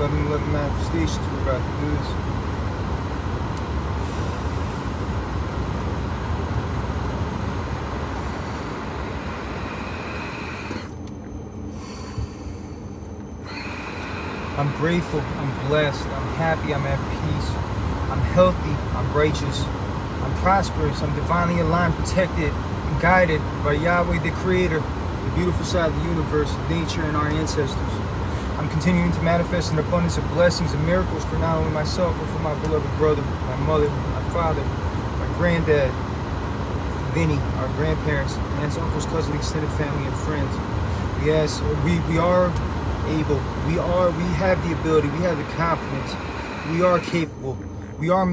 11 manifestations. We're about to do this. I'm grateful, I'm blessed, I'm happy, I'm at peace, I'm healthy, I'm righteous, I'm prosperous, I'm divinely aligned, protected, and guided by Yahweh the Creator, the beautiful side of the universe, nature, and our ancestors. I'm continuing to manifest an abundance of blessings and miracles for not only myself, but for my beloved brother, my mother, my father, my granddad, Vinny, our grandparents, aunts, uncles, cousins, extended family, and friends. Yes, we are able, we have the ability, we have the confidence, we are capable, we're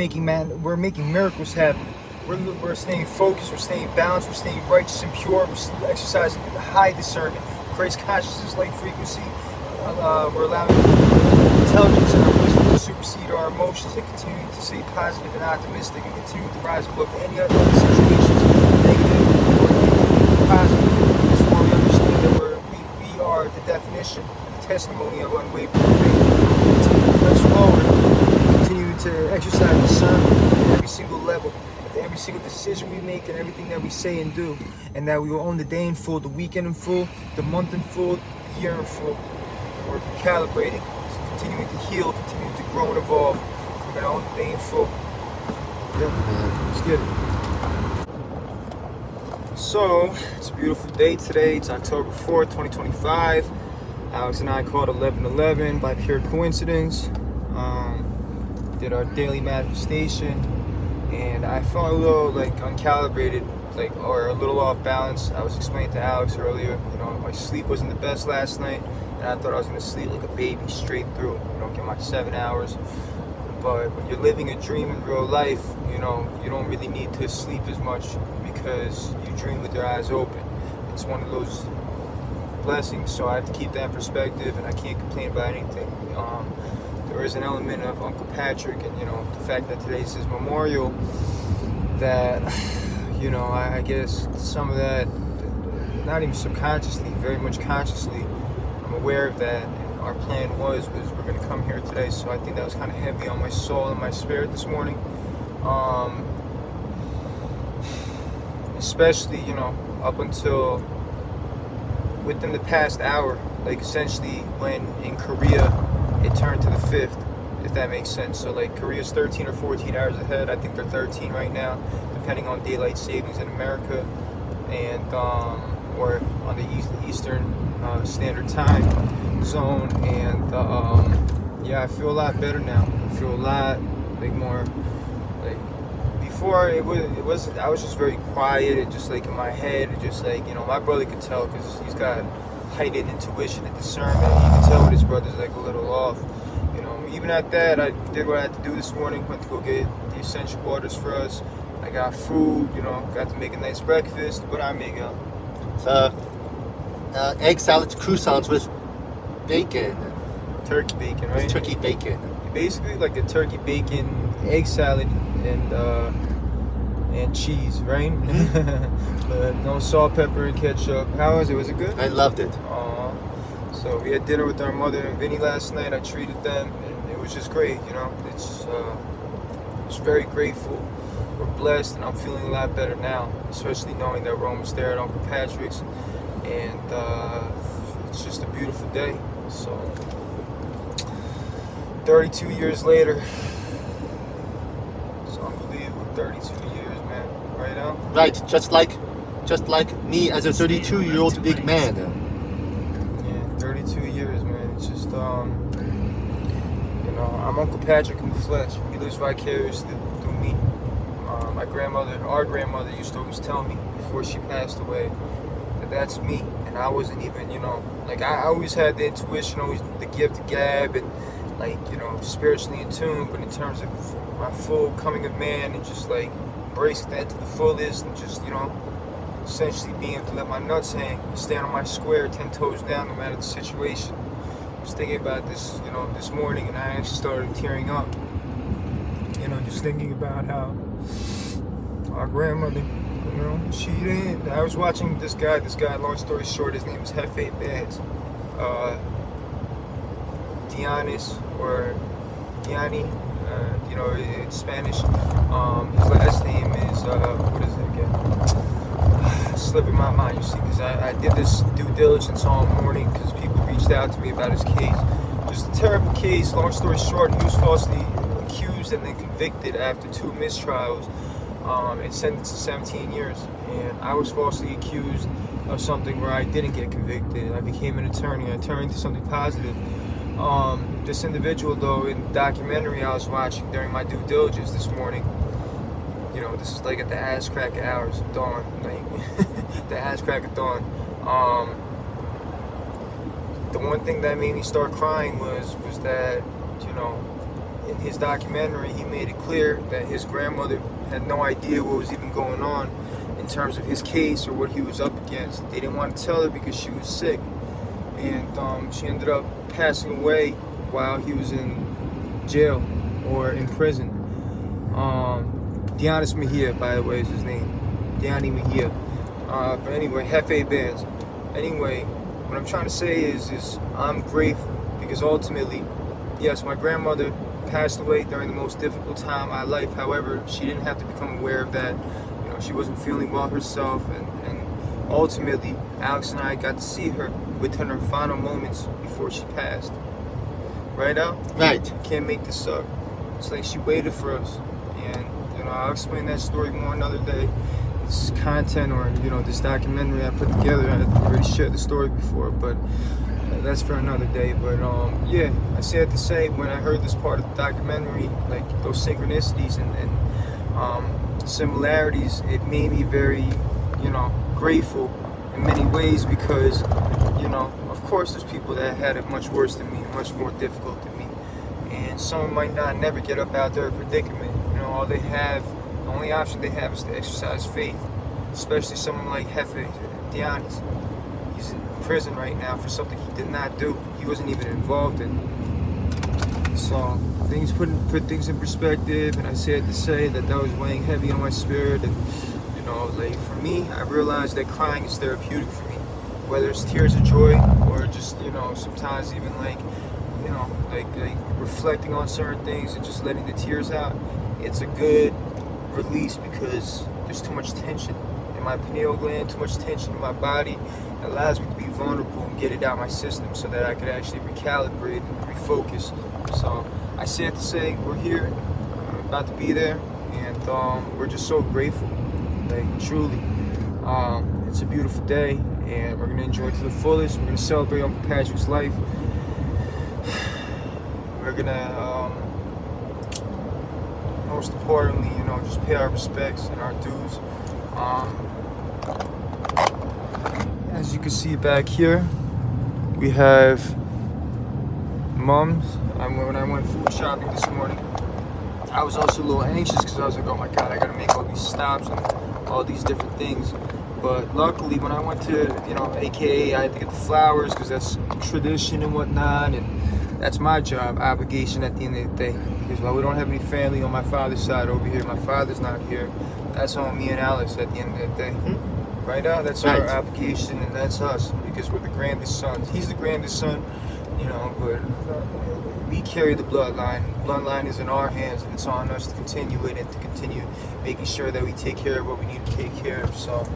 making miracles happen. We're staying focused, we're staying balanced, we're staying righteous and pure, we're exercising high discernment, Christ consciousness, light frequency. We're allowing intelligence and our wisdom to supersede our emotions and continuing to stay positive and optimistic and continuing to rise above any other situations, negative or positive. This is where we understand that we are the definition, the testimony of unwavering faith. Continue to press forward, continue to exercise discernment at every single level, at every single decision we make and everything that we say and do, and that we will own the day in full, the weekend in full, the month in full, the year in full. We're calibrating, continuing to heal, continuing to grow and evolve. We're going to own the day in full. Yeah, let's get it. So, it's a beautiful day today. It's October 4th, 2025. Alex and I called 11:11 by pure coincidence. Did our daily manifestation, and I felt a little uncalibrated, or a little off balance. I was explaining to Alex earlier, my sleep wasn't the best last night, and I thought I was gonna sleep like a baby straight through, get my 7 hours. But when you're living a dream in real life, you don't really need to sleep as much because you dream with your eyes open. It's one of those blessings, so I have to keep that in perspective, and I can't complain about anything. There is an element of Uncle Patrick and the fact that today's his memorial that I guess some of that, not even subconsciously, very much consciously, I'm aware of that, and our plan was we're going to come here today, so I think that was kind of heavy on my soul and my spirit this morning, especially up until within the past hour, essentially when in Korea it turned to the 5th, if that makes sense. So Korea's 13 or 14 hours ahead. I think they're 13 right now, depending on daylight savings in America, and or on the Eastern Standard Time zone. And yeah, I feel a lot better now. I feel a lot more before it was I was just very quiet and just in my head, and just my brother could tell because he's got heightened intuition and discernment. You can tell when his brother's a little off. Even at that, I did what I had to do this morning. Went to go get the essential waters for us. I got food. Got to make a nice breakfast. What I make up? Egg salad croissants with bacon. Turkey bacon, right? It's turkey bacon. Basically like a turkey bacon egg salad and cheese, right? But no salt, pepper, and ketchup. How was it? Was it good? I loved it. So we had dinner with our mother and Vinny last night. I treated them, and it was just great. It's very grateful. We're blessed, and I'm feeling a lot better now, especially knowing that we're almost there at Uncle Patrick's, and it's just a beautiful day. So 32 years later, it's unbelievable. 32 years, man. Right now. Right, just like me as a 32-year-old big man. 32 years, man. It's just, I'm Uncle Patrick in the flesh. He lives vicariously through me. Our grandmother used to always tell me before she passed away that that's me. And I wasn't even, I always had the intuition, always the gift of gab, and spiritually in tune. But in terms of my full coming of man and just embracing that to the fullest, and just, essentially being able to let my nuts hang, stand on my square, 10 toes down, no matter the situation. I was thinking about this, this morning, and I actually started tearing up. Just thinking about how our grandmother, she didn't. I was watching this guy, long story short, his name is Hefe Bands. Giannis or Gianni, in Spanish. His last name is, what is it again? Slipping my mind, you see, because I did this due diligence all morning because people reached out to me about his case. Just a terrible case. Long story short, he was falsely accused and then convicted after 2 mistrials and sentenced to 17 years. And I was falsely accused of something where I didn't get convicted. I became an attorney. I turned into something positive. This individual, though, in the documentary I was watching during my due diligence this morning, this is like at the ass crack of hours of dawn, like the ass crack of dawn. The one thing that made me start crying was that, in his documentary, he made it clear that his grandmother had no idea what was even going on in terms of his case or what he was up against. They didn't want to tell her because she was sick, and she ended up passing away while he was in jail or in prison. Dionis Mejia, by the way, is his name. Diony Mejia. But anyway, Jefe Bands. Anyway, what I'm trying to say is I'm grateful because ultimately, yes, my grandmother passed away during the most difficult time of my life. However, she didn't have to become aware of that. She wasn't feeling well herself, and ultimately, Alex and I got to see her within her final moments before she passed. Right, Al? Right. Can't make this up. It's like she waited for us, and I'll explain that story more another day. It's content, or this documentary I put together. I already shared the story before, but that's for another day. But yeah, I said to say, when I heard this part of the documentary, like those synchronicities and similarities, it made me very, grateful in many ways because, of course there's people that had it much worse than me, much more difficult than me, and some might not never get up out their predicament. The only option they have is to exercise faith, especially someone like Jefe Dionis. He's in prison right now for something he did not do. He wasn't even involved in. So things put things in perspective, and I said to say that was weighing heavy on my spirit. And like for me, I realized that crying is therapeutic for me, whether it's tears of joy or just sometimes even like reflecting on certain things and just letting the tears out. It's a good release because there's too much tension in my pineal gland, too much tension in my body. It allows me to be vulnerable and get it out of my system so that I could actually recalibrate and refocus. So I said to say, we're here, we're about to be there, and we're just so grateful, like truly. It's a beautiful day, and we're gonna enjoy it to the fullest. We're gonna celebrate Uncle Patrick's life. We're gonna, most importantly, just pay our respects and our dues. As you can see back here, we have Mums. When I went food shopping this morning, I was also a little anxious because I was like, oh my God, I gotta make all these stops and all these different things. But luckily, when I went to, AKA, I had to get the flowers because that's tradition and whatnot, and that's my job, obligation at the end of the day. Because while we don't have any family on my father's side over here, my father's not here, that's on me and Alex at the end of the day. Mm-hmm. Right now, that's our obligation, and that's us, because we're the grandest sons. He's the grandest son, but we carry the bloodline. The bloodline is in our hands, and it's on us to continue it and to continue making sure that we take care of what we need to take care of. So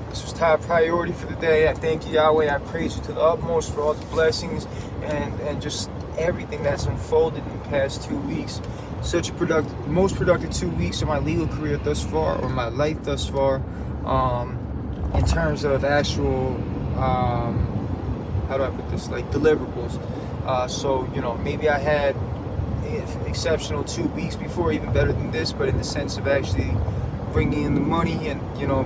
this was top priority for the day. I thank you, Yahweh. I praise you to the utmost for all the blessings and just everything that's unfolded in the past 2 weeks. Such a most productive 2 weeks of my legal career thus far, or my life thus far, in terms of actual, how do I put this, like deliverables. So, maybe I had exceptional 2 weeks before, even better than this, but in the sense of actually bringing in the money and,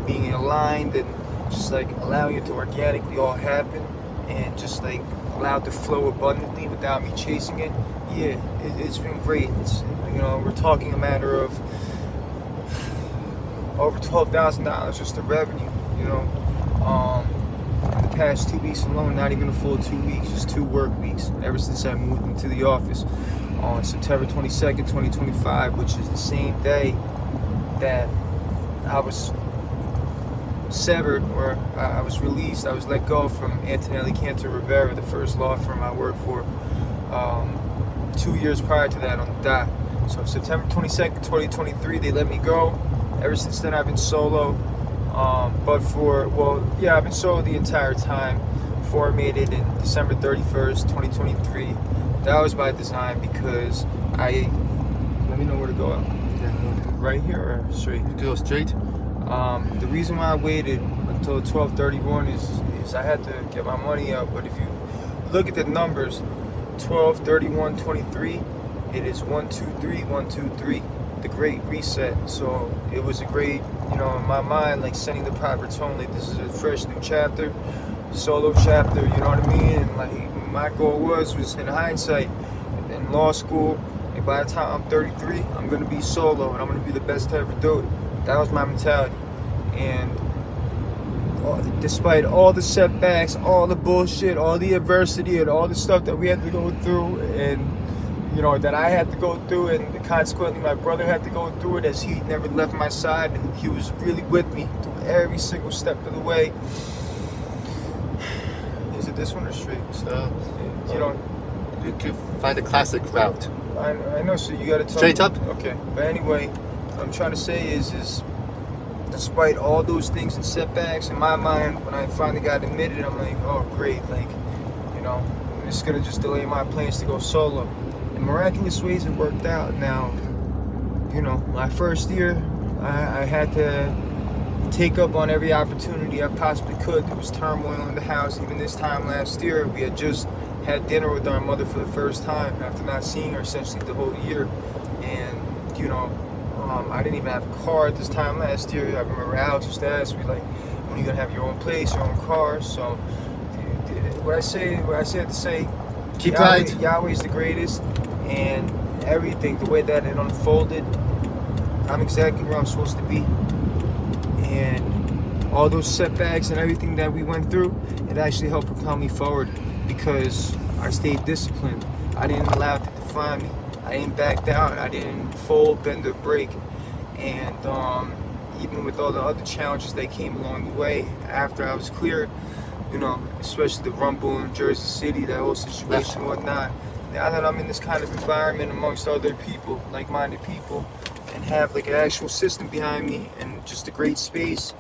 being aligned and just like allowing it to organically all happen and just like allow it to flow abundantly without me chasing it. Yeah, it's been great. It's, we're talking a matter of over $12,000 just in revenue, in the past 2 weeks alone, not even a full 2 weeks, just 2 work weeks ever since I moved into the office on September 22nd, 2025, which is the same day that I was severed, or I was released. I was let go from Antonelli Cantor Rivera, the first law firm I worked for. 2 years prior to that on the dot. So September 22nd, 2023, they let me go. Ever since then, I've been solo. I've been solo the entire time. Before I made it in December 31st, 2023. That was by design because let me know where to go. Right here or straight? Go straight. The reason why I waited until 12/31 is I had to get my money up. But if you look at the numbers, 12/31/23, it is 123, 123, the Great Reset. So it was a great, in my mind, like setting the proper tone. Like this is a fresh new chapter, solo chapter. You know what I mean? And like my goal was in hindsight, in law school. And by the time I'm 33, I'm gonna be solo, and I'm gonna be the best to ever do it. That was my mentality. And despite all the setbacks, all the bullshit, all the adversity, and all the stuff that we had to go through, and that I had to go through, and consequently my brother had to go through it, as he never left my side, and he was really with me through every single step of the way. Is it this one or straight? You can find a classic route. I know, so you gotta tell Straight me. up? Okay. But anyway, what I'm trying to say is despite all those things and setbacks in my mind, when I finally got admitted, I'm like, oh great, like, it's gonna just delay my plans to go solo. In miraculous ways it worked out. Now, my first year, I had to take up on every opportunity I possibly could. There was turmoil in the house. Even this time last year, we had just had dinner with our mother for the first time after not seeing her essentially the whole year. And I didn't even have a car at this time last year. I remember Alex used to ask me, like, when are you gonna have your own place, your own car? So what I say to say, keep right. Yahweh's the greatest, and everything, the way that it unfolded, I'm exactly where I'm supposed to be. And all those setbacks and everything that we went through, it actually helped propel me forward because I stayed disciplined. I didn't allow it to define me. I didn't back down. I didn't fold, bend, or break. And even with all the other challenges that came along the way after I was cleared, especially the rumble in Jersey City, that whole situation and whatnot. Now that I'm in this kind of environment amongst other people, like-minded people, and have like an actual system behind me and just a great space,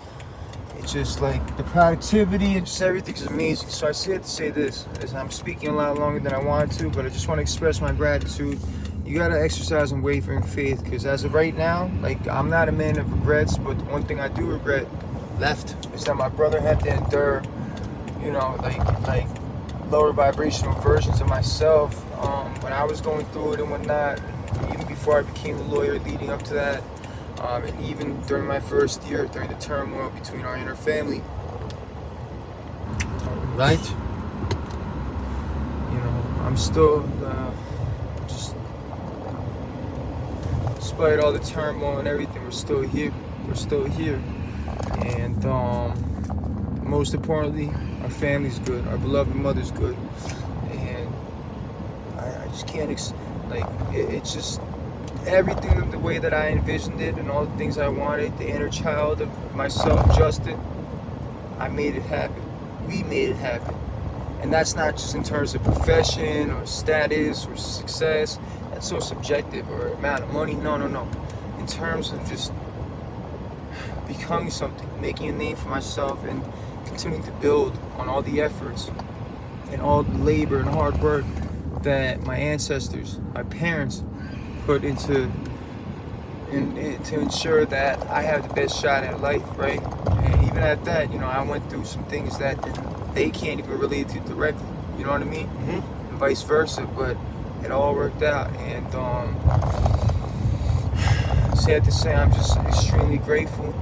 it's just like the productivity and just everything is amazing. So I had to say this, as I'm speaking a lot longer than I wanted to, but I just want to express my gratitude. You gotta exercise unwavering faith, because as of right now, like, I'm not a man of regrets, but the one thing I do regret is that my brother had to endure, like lower vibrational versions of myself when I was going through it and whatnot, even before I became a lawyer leading up to that, and even during my first year, during the turmoil between our inner family. Right? I'm still despite all the turmoil and everything, we're still here. And most importantly, our family's good. Our beloved mother's good. And I just can't, it's just everything the way that I envisioned it and all the things I wanted, the inner child of myself, Justin, I made it happen. We made it happen. And that's not just in terms of profession or status or success. That's so subjective, or amount of money. No. In terms of just becoming something, making a name for myself, and continuing to build on all the efforts and all the labor and hard work that my ancestors, my parents, put into to ensure that I have the best shot at life, right? And even at that, I went through some things that they can't even relate to directly. You know what I mean? Mm-hmm. And vice versa, but it all worked out. And sad to say, I'm just extremely grateful.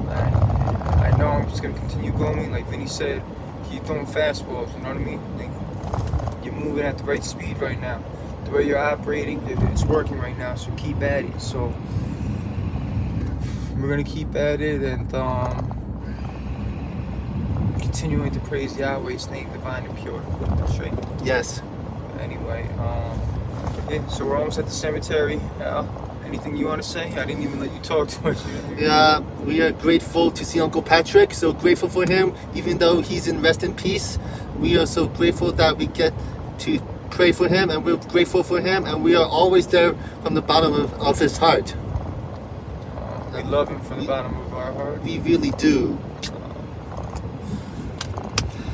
I know I'm just gonna continue going. Like Vinny said, keep throwing fastballs. You know what I mean? Like, you're moving at the right speed right now. The way you're operating, it's working right now. So keep at it. So we're gonna keep at it and continuing to praise Yahweh's name, divine and pure. Straight. Yes. Anyway, so we're almost at the cemetery. Anything you want to say? I didn't even let you talk too much. Yeah, we are grateful to see Uncle Patrick. So grateful for him, even though he's in rest in peace. We are so grateful that we get to pray for him, and we're grateful for him, and we are always there from the bottom of his heart. We love him from the bottom of our heart. We really do.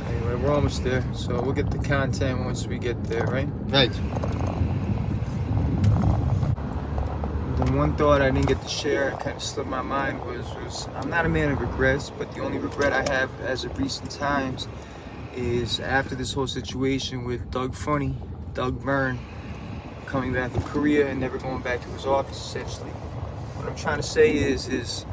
Anyway, we're almost there, so we'll get the content once we get there, right? Right. The one thought I didn't get to share, kind of slipped my mind, was I'm not a man of regrets, but the only regret I have as of recent times is after this whole situation with Doug Byrne, coming back from Korea and never going back to his office, essentially. What I'm trying to say is,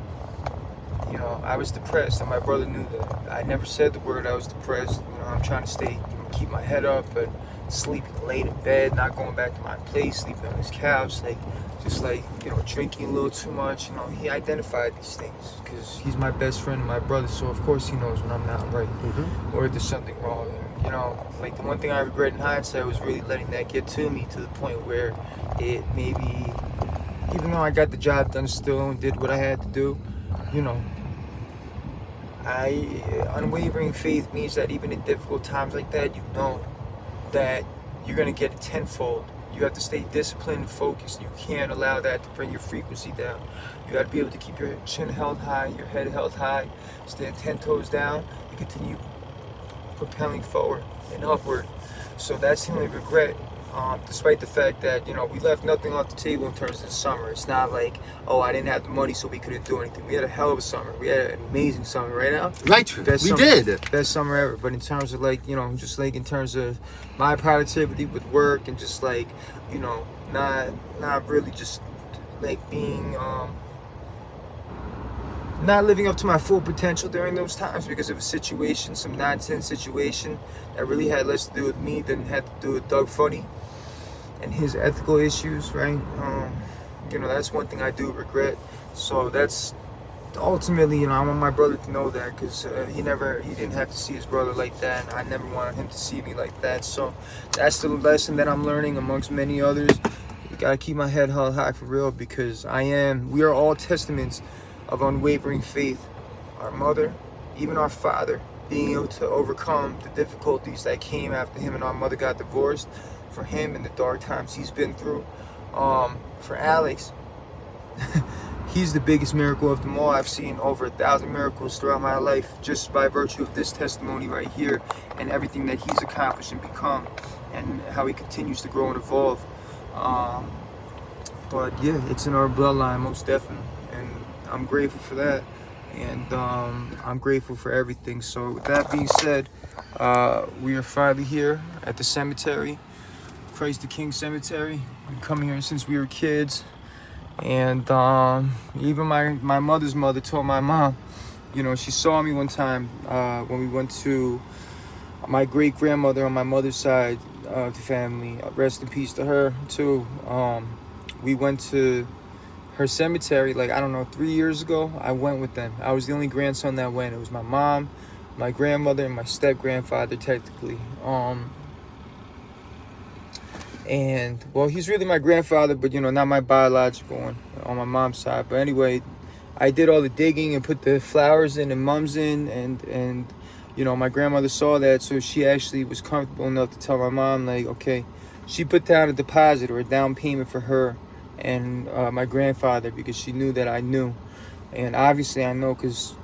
you know, I was depressed, and my brother knew that. I never said the word I was depressed. You know, I'm trying to keep my head up, but sleeping late in bed, not going back to my place, sleeping on his couch, you know, drinking a little too much. You know, he identified these things because he's my best friend and my brother, so of course he knows when I'm not right or if there's something wrong. And, you know, like the one thing I regret in hindsight was really letting that get to me to the point where it maybe, even though I got the job done still and did what I had to do, you know, unwavering faith means that even in difficult times like that, you know that you're gonna get it tenfold. You have to stay disciplined and focused. You can't allow that to bring your frequency down. You got to be able to keep your chin held high, your head held high, stand 10 toes down, and continue propelling forward and upward. So that's the only regret, despite the fact that, you know, we left nothing off the table in terms of the summer. It's not like, oh, I didn't have the money so we couldn't do anything. We had a hell of a summer. We had an amazing summer, right now. Right, we did. Best summer ever. But in terms of, like, you know, just like in terms of my productivity with work and just like, you know, not really just like being not living up to my full potential during those times because of a situation, some nonsense situation that really had less to do with me than had to do with Doug Funny and his ethical issues, right? You know, that's one thing I do regret. So that's ultimately, you know, I want my brother to know that because he didn't have to see his brother like that, and I never wanted him to see me like that. So that's the lesson that I'm learning amongst many others. I gotta keep my head held high for real because we are all testaments of unwavering faith. Our mother, even our father, being able to overcome the difficulties that came after him and our mother got divorced, for him and the dark times he's been through. For Alex, he's the biggest miracle of them all. I've seen over 1,000 miracles throughout my life just by virtue of this testimony right here and everything that he's accomplished and become and how he continues to grow and evolve. But yeah, it's in our bloodline, most definitely. And I'm grateful for that. And I'm grateful for everything. So with that being said, we are finally here at the cemetery, Christ the King Cemetery. We've come here since we were kids. And even my mother's mother told my mom, you know, she saw me one time when we went to my great-grandmother on my mother's side of the family. Rest in peace to her, too. We went to her cemetery, like, I don't know, 3 years ago. I went with them. I was the only grandson that went. It was my mom, my grandmother, and my step-grandfather, technically. And, well, he's really my grandfather, but, you know, not my biological one on my mom's side. But anyway, I did all the digging and put the flowers in and mums in. And you know, my grandmother saw that, so she actually was comfortable enough to tell my mom, like, okay, she put down a deposit or a down payment for her and my grandfather because she knew that I knew. And obviously I know because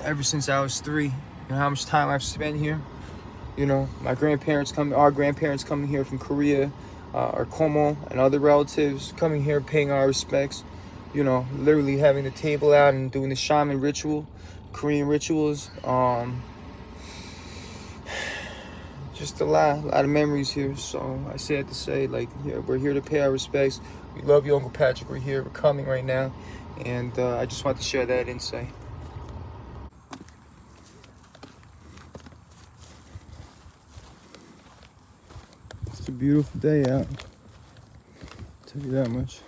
ever since I was 3, you know how much time I've spent here. You know, our grandparents coming here from Korea, our Como and other relatives coming here, paying our respects. You know, literally having the table out and doing the shaman ritual, Korean rituals. Just a lot of memories here. So I say that to say, like, yeah, we're here to pay our respects. We love you, Uncle Patrick. We're here. We're coming right now. And I just want to share that insight. It's a beautiful day out. I'll tell you that much.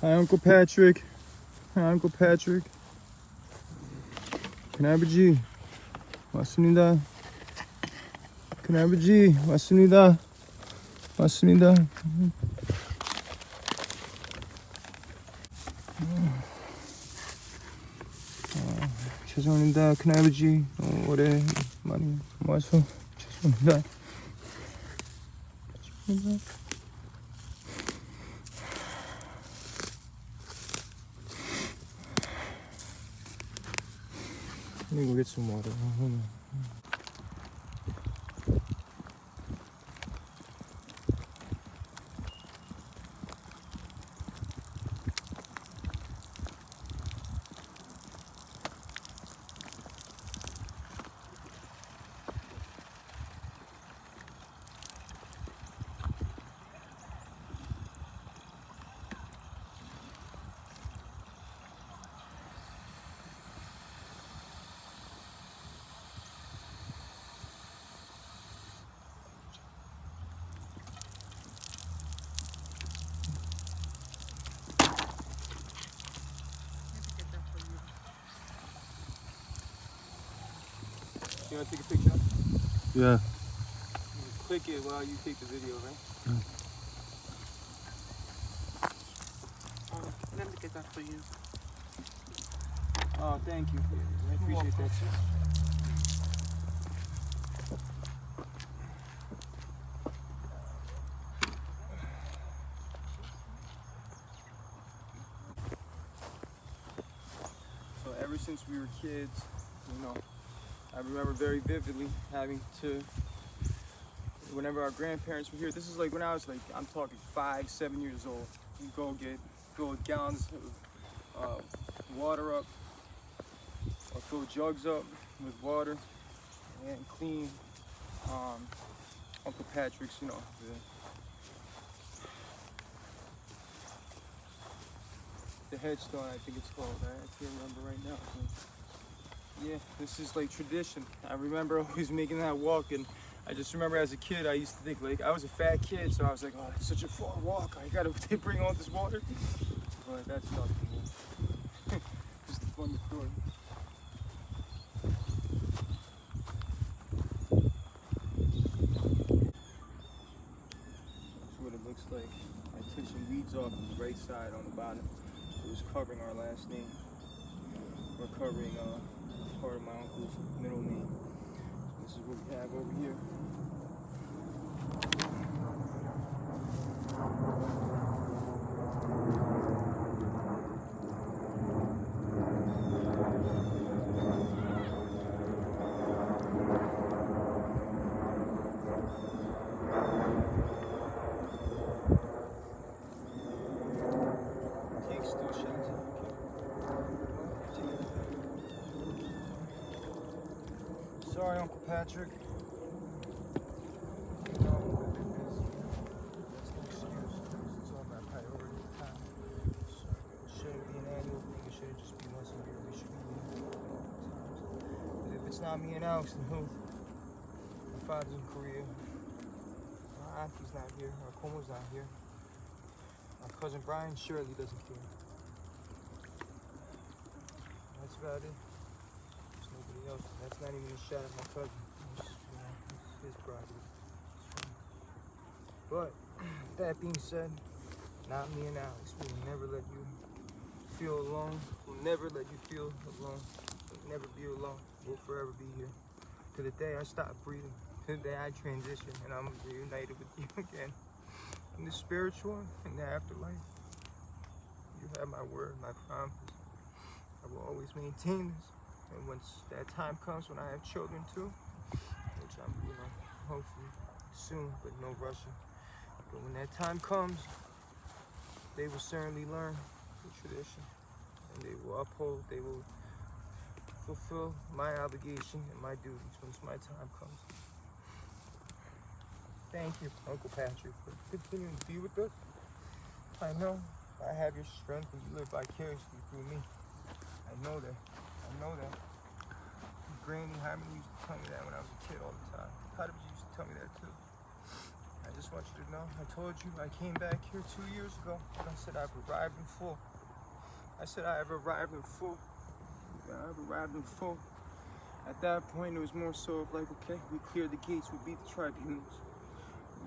Hi, Uncle Patrick. Hi, Uncle Patrick. 큰아버지 왔습니다. 큰아버지 왔습니다. 왔습니다. 죄송합니다. 큰아버지 오래 많이 와서 죄송합니다. 죄송합니다. Let me go get some water. Hold on. You want to take a picture? Yeah. You click it while you take the video, right? Let me get that for you. Oh, thank you. I appreciate that, sir. So ever since we were kids, I remember very vividly having to, whenever our grandparents were here, this is like when I was like, I'm talking 5, 7 years old, you go fill gallons of water up, or fill jugs up with water, and clean Uncle Patrick's, the headstone, I think it's called. I can't remember right now. Yeah, this is like tradition. I remember always making that walk, and I just remember as a kid, I used to think like I was a fat kid, so I was like, oh, it's such a far walk. I gotta bring all this water. But that's nothing. Just a funny story. That's what it looks like. I took some weeds off on the right side on the bottom. It was covering our last name. We're covering part of my uncle's middle name. So this is what we have over here. Cake still shines out. Sorry, Uncle Patrick. There's no excuse. It's all my priority at the time. So it shouldn't be an annual thing. It shouldn't just be once a year. We should be here all the time. If it's not me and Alex, then who? My father's in Korea. My auntie's not here. Our Komo's not here. My cousin Brian surely doesn't care. That's about it. There's nobody else. That's not even a shot at my cousin. It's his property. But that being said, not me and Alex. We will never let you feel alone. We'll never let you feel alone. We'll never be alone. We'll forever be here. To the day I stop breathing. To the day I transition and I'm reunited with you again. In the spiritual and the afterlife. You have my word, my promise. I will always maintain this. And once that time comes when I have children too, which I'm, hopefully soon, but no rushing. But when that time comes, they will certainly learn the tradition. And they will uphold, they will fulfill my obligation and my duties once my time comes. Thank you, Uncle Patrick, for continuing to be with us. I know I have your strength and you live vicariously through me. I know that. Granny Hyman used to tell me that when I was a kid all the time. Potato used to tell me that too. I just want you to know, I told you I came back here 2 years ago and I said I've arrived in full. I said I have arrived in full. I've arrived in full. At that point, it was more so of like, okay, we cleared the gates, we beat the tribunals.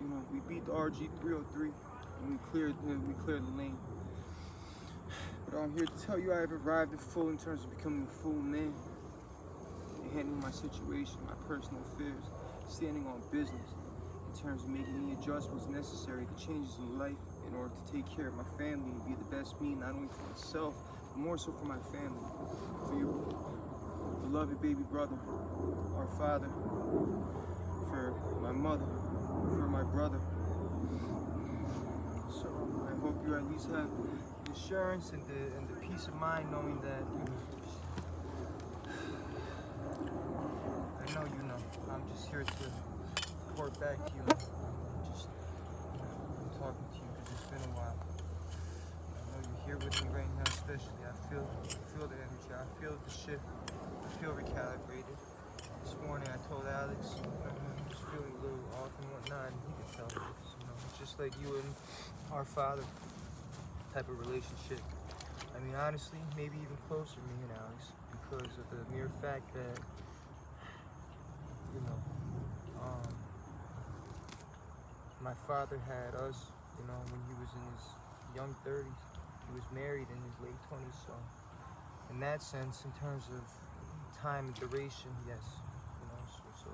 You know, we beat the RG 303, and we cleared the lane. But I'm here to tell you I have arrived in full in terms of becoming a full man and handling my situation, my personal affairs, standing on business in terms of making any adjustments necessary, the changes in life in order to take care of my family and be the best me, not only for myself, but more so for my family, for your beloved baby brother, our father, for my mother, for my brother. So I hope you at least have the assurance and the peace of mind knowing that I know you know. I'm just here to report back to you. I'm talking to you because it's been a while. I know you're here with me right now, especially. I feel the energy. I feel the shift. I feel recalibrated. This morning I told Alex, I was feeling a little off and whatnot, and he could tell me. It's just like you and our father type of relationship. I mean, honestly, maybe even closer, me and Alex, because of the mere fact that, my father had us, when he was in his young 30s. He was married in his late 20s, so in that sense, in terms of time and duration, yes, so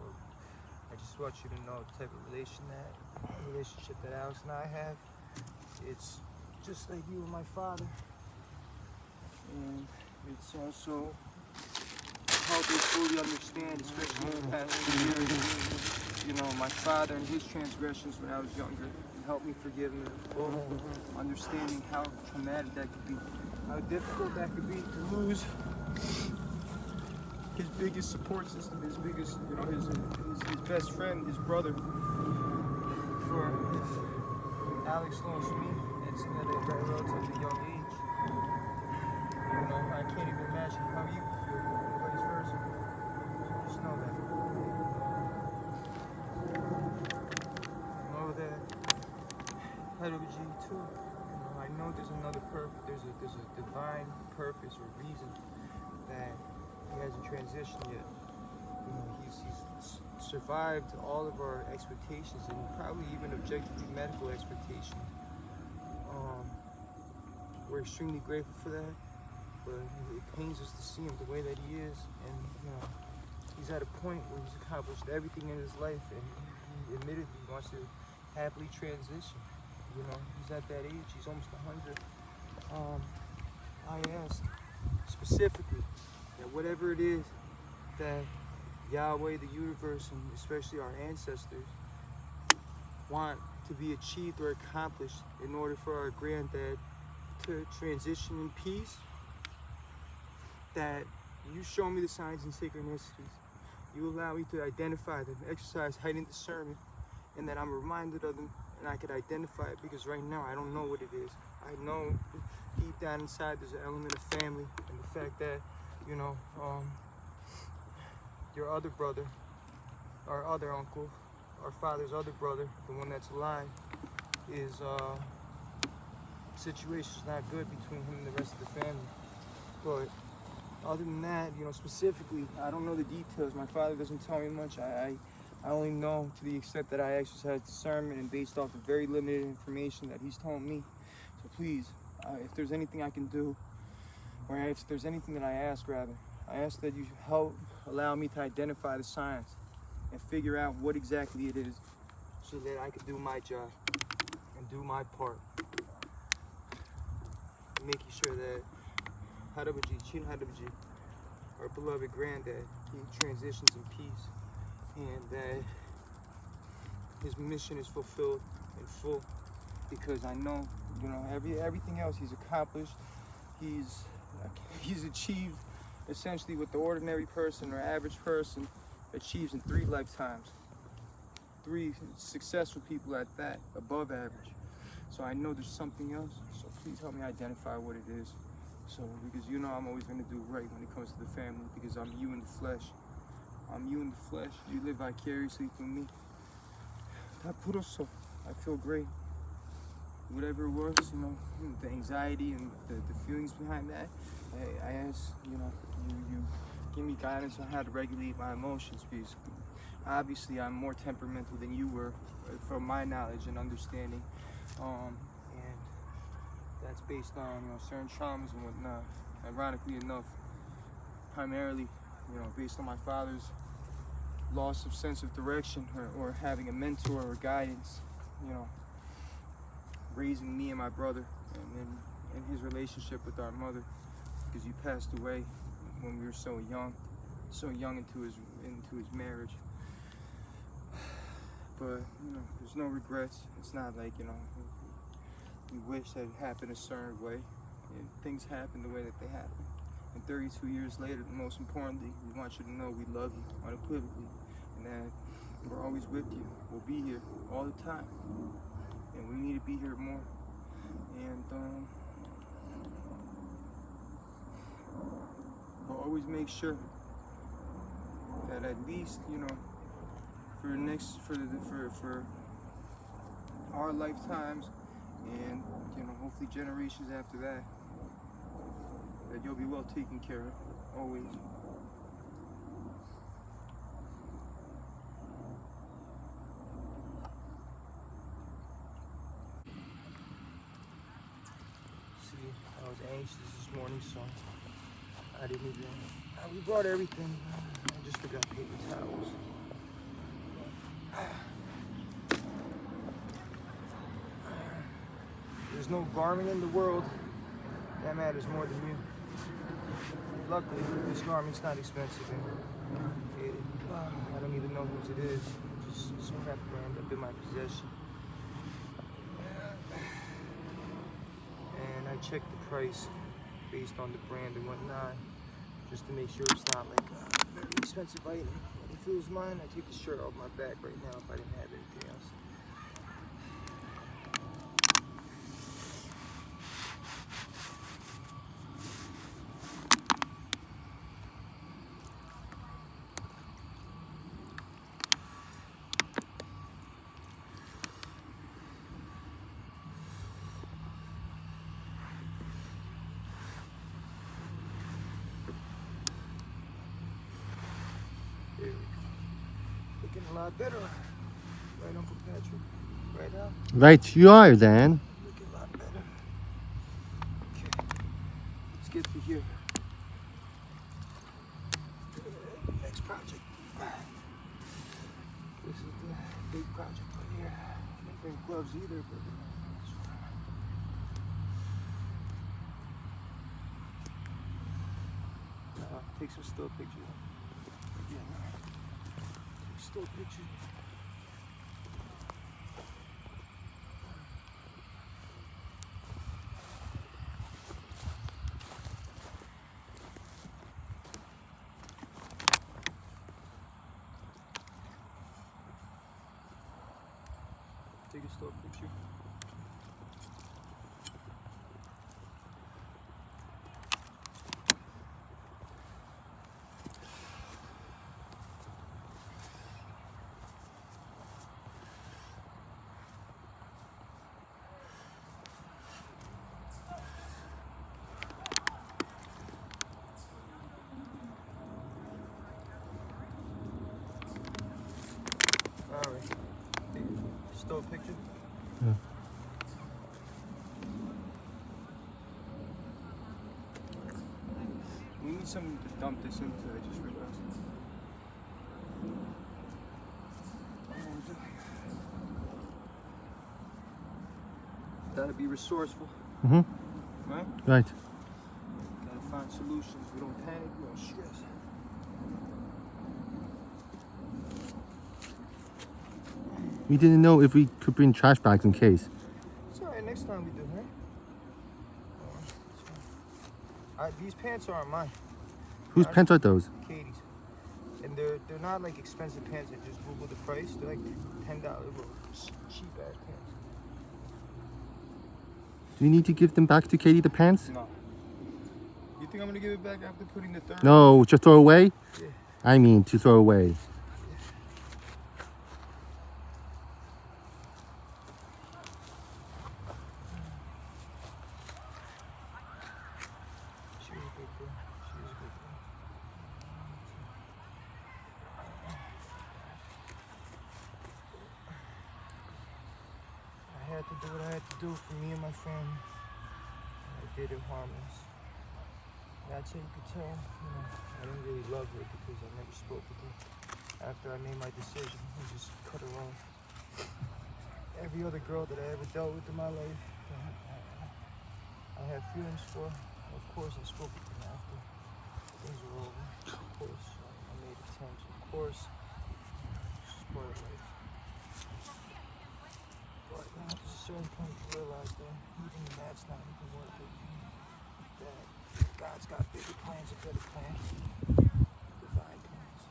I just want you to know the type of relationship that Alex and I have. It's just like you and my father, and it's also helped me fully understand, especially in the past few years, my father and his transgressions when I was younger, and helped me forgive him in full, understanding how traumatic that could be, how difficult that could be to lose his biggest support system, his biggest, his best friend, his brother. For Alex lost me at a relatively young age. I can't even imagine how you feel, and vice versa. So just know that. Know that Head of a G too. I know there's another purpose. There's a divine purpose or reason that he hasn't transitioned yet. He's survived all of our expectations and probably even objectively medical expectations. We're extremely grateful for that, but it pains us to see him the way that he is, and he's at a point where he's accomplished everything in his life, and he admitted he wants to happily transition. He's at that age. He's almost 100. I asked specifically that whatever it is that Yahweh, the universe, and especially our ancestors want to be achieved or accomplished in order for our granddad to transition in peace, that you show me the signs and synchronicities. You allow me to identify them, exercise heightened discernment, and that I'm reminded of them and I could identify it, because right now I don't know what it is. I know deep down inside there's an element of family, and the fact that, your other brother, our other uncle, our father's other brother, the one that's alive, is situation's not good between him and the rest of the family. But other than that, specifically, I don't know the details. My father doesn't tell me much. I only know to the extent that I exercise discernment and based off of very limited information that he's told me. So please, if there's anything I can do, or if there's anything that I ask that you help allow me to identify the signs and figure out what exactly it is so that I can do my job and do my part. Making sure that Chin Hadabaji, our beloved granddad, he transitions in peace, and that his mission is fulfilled in full, because I know, everything else he's accomplished, he's achieved essentially what the ordinary person or average person achieves in 3 lifetimes. 3 successful people at that, above average. So I know there's something else, so please help me identify what it is. So, because I'm always going to do right when it comes to the family, because I'm you in the flesh. I'm you in the flesh. You live vicariously through me. I feel great. Whatever it was, the anxiety and the feelings behind that, I ask, you give me guidance on how to regulate my emotions, because obviously I'm more temperamental than you were, from my knowledge and understanding, and that's based on certain traumas and whatnot. Ironically enough, primarily based on my father's loss of sense of direction, or having a mentor or guidance, raising me and my brother, and his relationship with our mother, because he passed away when we were so young into his marriage. But there's no regrets. It's not like we wish that it happened a certain way. Things happen the way that they happen. And 32 years later, most importantly, we want you to know we love you unequivocally, and that we're always with you. We'll be here all the time, and we need to be here more. And we'll always make sure that at least for our lifetimes, and hopefully generations after that you'll be well taken care of, always. See, I was anxious this morning, so I didn't even. We brought everything. I just forgot paper towels. There's no garment in the world that matters more than you. Luckily, this garment's not expensive, and I don't even know whose it is. Just some crap brand up in my possession. And I checked the price based on the brand and whatnot, just to make sure it's not like a very expensive item. But if it was mine, I'd take the shirt off my back right now if I didn't have anything else. There we go. Looking a lot better. Right, Uncle Patrick? Right, Al? Right, you are, Dan. Looking a lot better. Okay. Let's get to here. Next project. This is the big project right here. I didn't bring gloves either, but take some still pictures. Yeah. Take still pictures. Take a still picture. All right. Still a picture? Yeah. We need something to dump this into, I just realized. Gotta be resourceful, Mm-hmm. right? Right. Gotta find solutions. We don't panic, we don't stress. We didn't know if we could bring trash bags in case. It's alright, next time we do, right? These pants aren't mine. Whose pants are those? Katie's. And they're not like expensive pants. I just googled the price. They're like $10. Cheap ass pants. Do you need to give them back to Katie, the pants? No. You think I'm gonna give it back after putting the third? No, just throw away? Yeah. I mean, to throw away. She was a good girl. She was a good girl. had to do what I had to do for me and my family. I did it harmless. That's how you could tell, I didn't really love her because I never spoke with her. After I made my decision, I just cut her off. Every other girl that I ever dealt with in my life, I had feelings for. Of course, I spoke with them after things were over. Of course, I made attempts. Of course, it's part of life. But at a certain point, you realize that even that's not even worth it. That God's got bigger plans and better plans. Divine plans.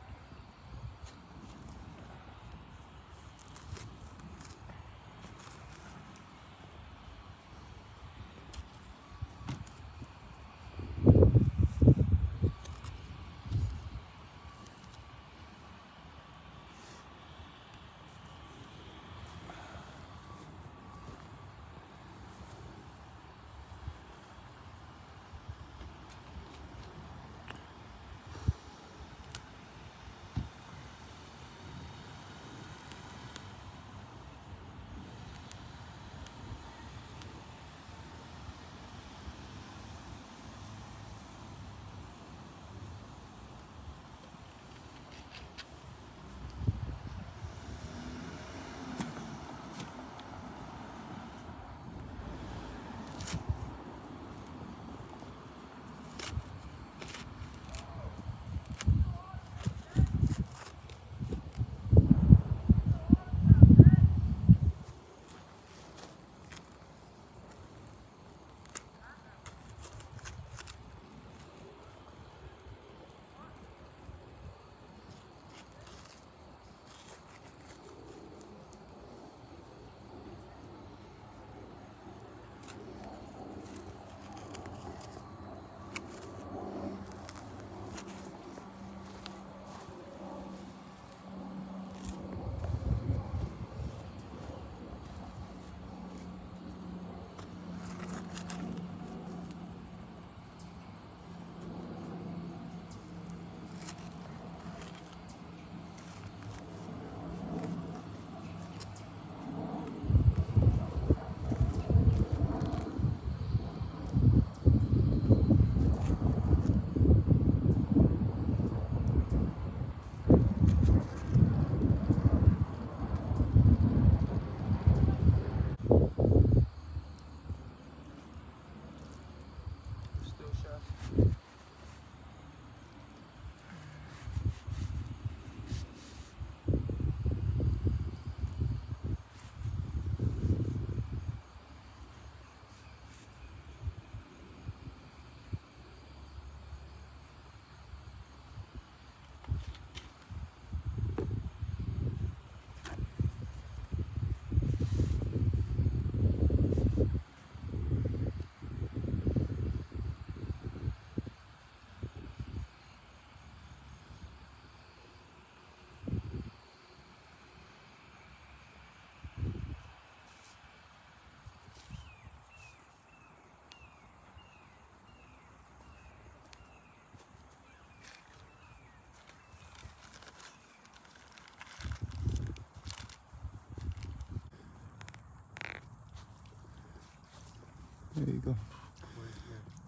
There you go.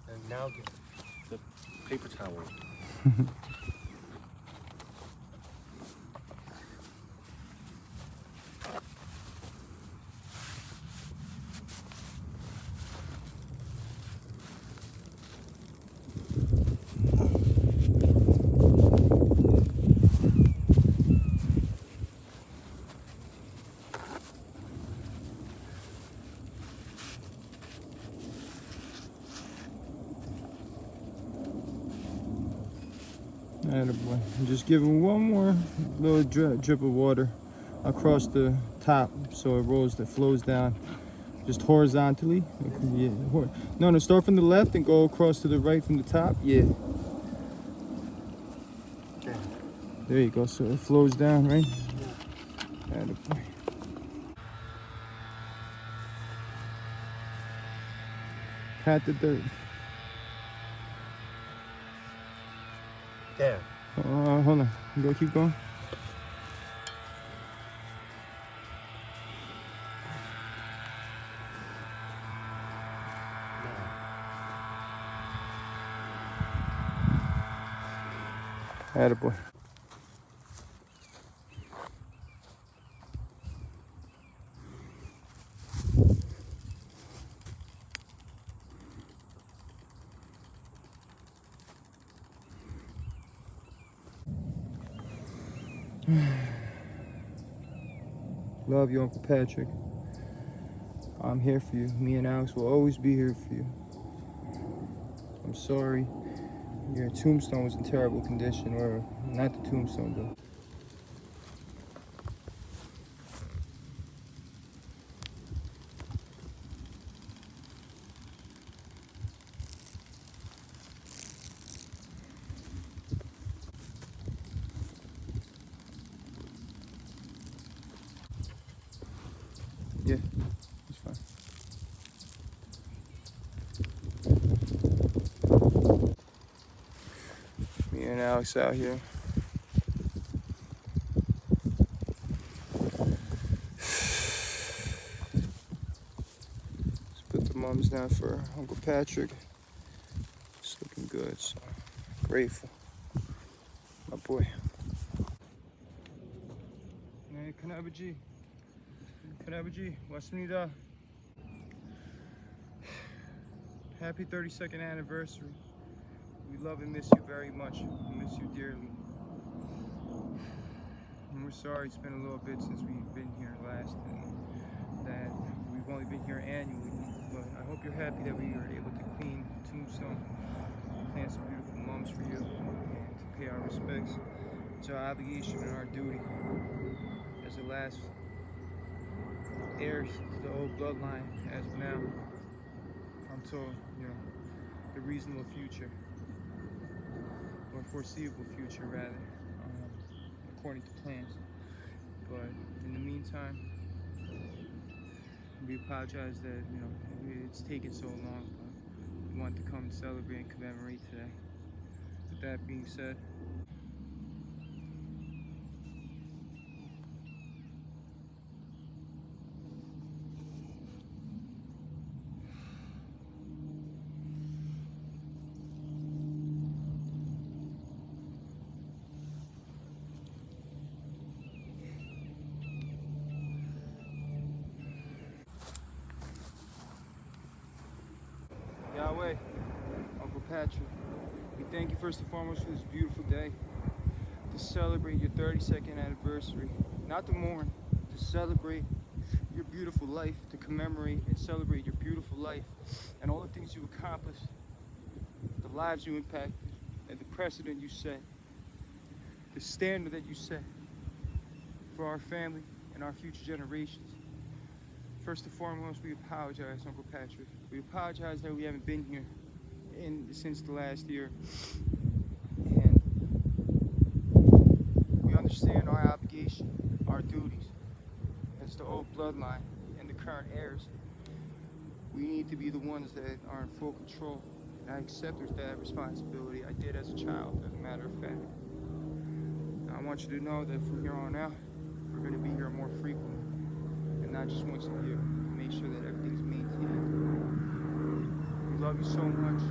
And now the paper towel. Attaboy. Just give him one more little drip of water across the top so it flows down just horizontally. Yeah. No, start from the left and go across to the right from the top. Yeah. Okay. There you go. So it flows down, right? Attaboy. Pat the dirt. There. Hold on. Go, keep going. Attaboy. Love you, Uncle Patrick. I'm here for you. Me and Alex will always be here for you. I'm sorry. Your tombstone was in terrible condition, or not the tombstone, though. Yeah, it's fine. Me and Alex out here. Let's put the mums down for Uncle Patrick. It's looking good, so grateful. My boy. 네, 큰아버지. 큰아버지, 왔습니다. Happy 32nd anniversary. We love and miss you very much. We miss you dearly. And we're sorry it's been a little bit since we've been here last, and that we've only been here annually. But I hope you're happy that we were able to clean Tombstone, plant some beautiful mums for you, and to pay our respects. It's our obligation and our duty as the last heirs to the old bloodline as of now, until, you know, the reasonable future, or foreseeable future rather, according to plans. But in the meantime, we apologize that, you know, it's taken so long, but we want to come and celebrate and commemorate today. With that being said, Yahweh, Uncle Patrick, we thank you first and foremost for this beautiful day, to celebrate your 32nd anniversary, not to mourn, to celebrate your beautiful life, to commemorate and celebrate your beautiful life and all the things you accomplished, the lives you impacted, and the precedent you set, the standard that you set for our family and our future generations. First and foremost, we apologize, Uncle Patrick. We apologize that we haven't been here since the last year. And we understand our obligation, our duties as the old bloodline and the current heirs. We need to be the ones that are in full control. And I accept that responsibility. I did as a child, as a matter of fact. And I want you to know that from here on out, we're going to be here more frequently. Not just once a year, make sure that everything's maintained. We love you so much.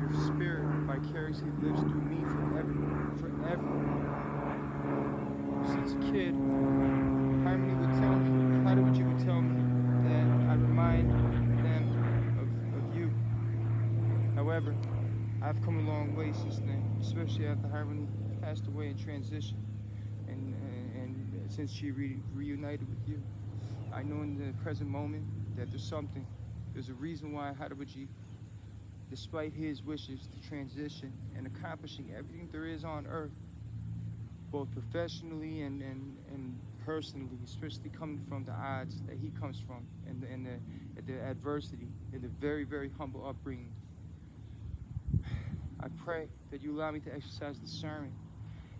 Your spirit vicariously lives through me forever, forever. Since a kid, Harmony would tell me, Harmony would tell me that I remind them of you. However, I've come a long way since then, especially after Harmony passed away in transition, and since she reunited with you. I know in the present moment that there's a reason why Hadabaji, despite his wishes to transition and accomplishing everything there is on earth, both professionally and personally, especially coming from the odds that he comes from and the adversity and the very, very humble upbringing. I pray that you allow me to exercise discernment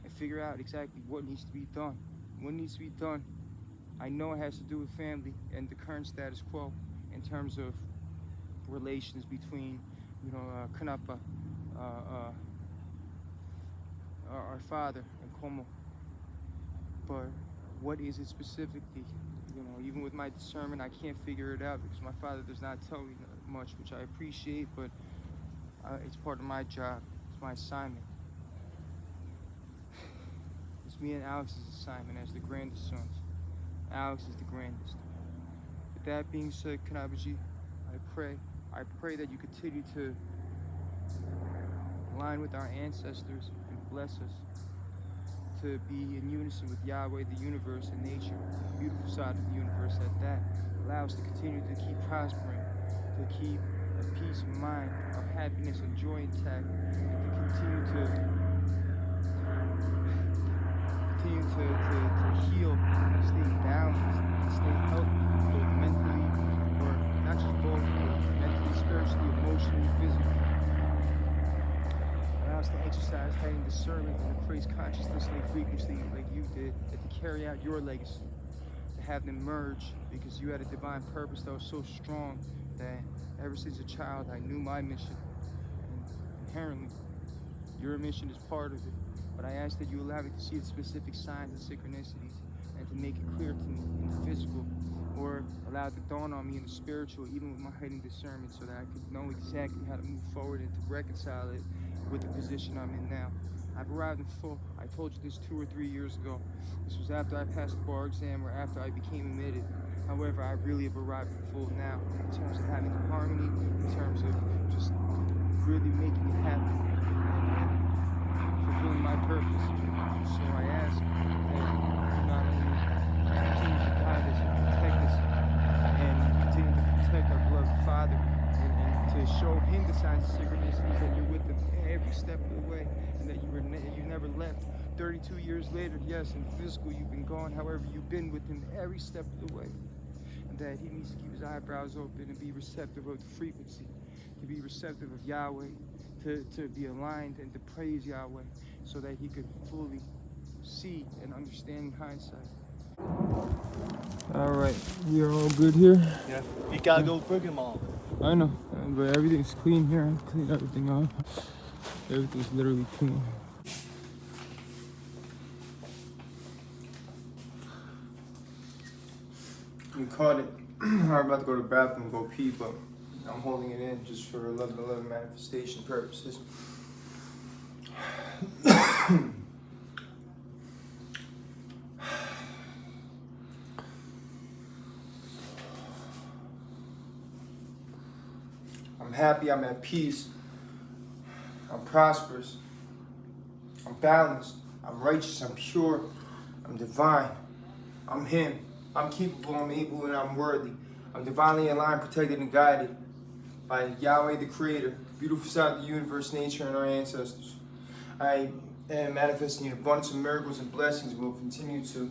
and figure out exactly what needs to be done. What needs to be done, I know it has to do with family and the current status quo in terms of relations between, you know, Kanapa, our father, and Como. But what is it specifically? You know, even with my discernment, I can't figure it out because my father does not tell me much, which I appreciate, but it's part of my job, it's my assignment. me and Alex's assignment as the grandest sons. Alex is the grandest. With that being said, Kanabaji, I pray that you continue to align with our ancestors and bless us to be in unison with Yahweh, the universe, and nature, the beautiful side of the universe at that. Allow us to continue to keep prospering, to keep a peace of mind, our happiness and joy intact, and to continue to heal, and stay balanced, and stay healthy, both mentally, or not just both, but mentally, spiritually, emotionally, physically. Allow us to exercise heightened discernment and to praise consciousness and frequency like you did, and to carry out your legacy, to have them merge, because you had a divine purpose that was so strong that ever since a child I knew my mission, and inherently your mission is part of it. But I ask that you allow me to see the specific signs and synchronicities, and to make it clear to me in the physical, or allow it to dawn on me in the spiritual, even with my heightened discernment, so that I could know exactly how to move forward and to reconcile it with the position I'm in now. I've arrived in full. I told you this 2 or 3 years ago. This was after I passed the bar exam, or after I became admitted. However, I really have arrived in full now, in terms of having harmony, in terms of just really making it happen, and fulfilling my purpose. So I ask that you not only continue to guide us and protect us, and continue to protect our beloved Father, and to show him the signs and synchronicities that you're with him every step of the way, and that you never left. 32 years later, yes, in physical you've been gone, however you've been with him every step of the way. And that he needs to keep his eyebrows open and be receptive of the frequency, to be receptive of Yahweh, to be aligned and to praise Yahweh, so that he could fully see and understand in hindsight. All right, we are all good here. Yeah, we gotta go break them all. I know, but everything's clean here. I cleaned everything up. Everything's literally clean. We caught it. I'm about to go to the bathroom and go pee, but I'm holding it in just for 11/11 manifestation purposes. I'm happy, I'm at peace, I'm prosperous, I'm balanced, I'm righteous, I'm pure, I'm divine, I'm him, I'm capable, I'm able, and I'm worthy. I'm divinely aligned, protected, and guided by Yahweh the Creator, the beautiful side of the universe, nature, and our ancestors. I am manifesting an abundance of miracles and blessings will continue to,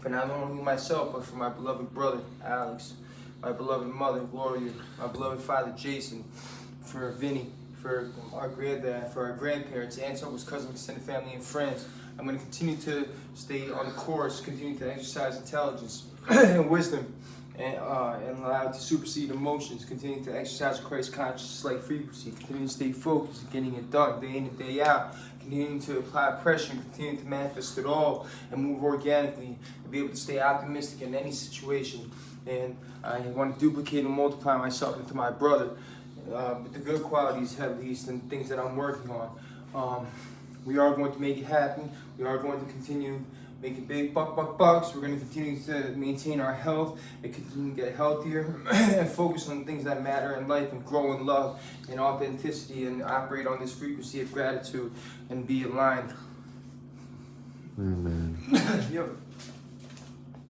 for not only myself, but for my beloved brother, Alex, my beloved mother, Gloria, my beloved father, Jason, for Vinny, for our granddad, for our grandparents, aunts, uncles, cousins, extended family, and friends. I'm going to continue to stay on the course, continue to exercise intelligence and wisdom, and allow it to supersede emotions, continue to exercise Christ consciousness like frequency, continue to stay focused and getting it done day in and day out, continuing to apply pressure and continue to manifest it all and move organically and be able to stay optimistic in any situation. And I want to duplicate and multiply myself into my brother, with the good qualities at least and things that I'm working on. We are going to make it happen. We are going to continue making big bucks. We're going to continue to maintain our health and continue to get healthier and focus on things that matter in life and grow in love and authenticity and operate on this frequency of gratitude and be aligned. Amen. Yep.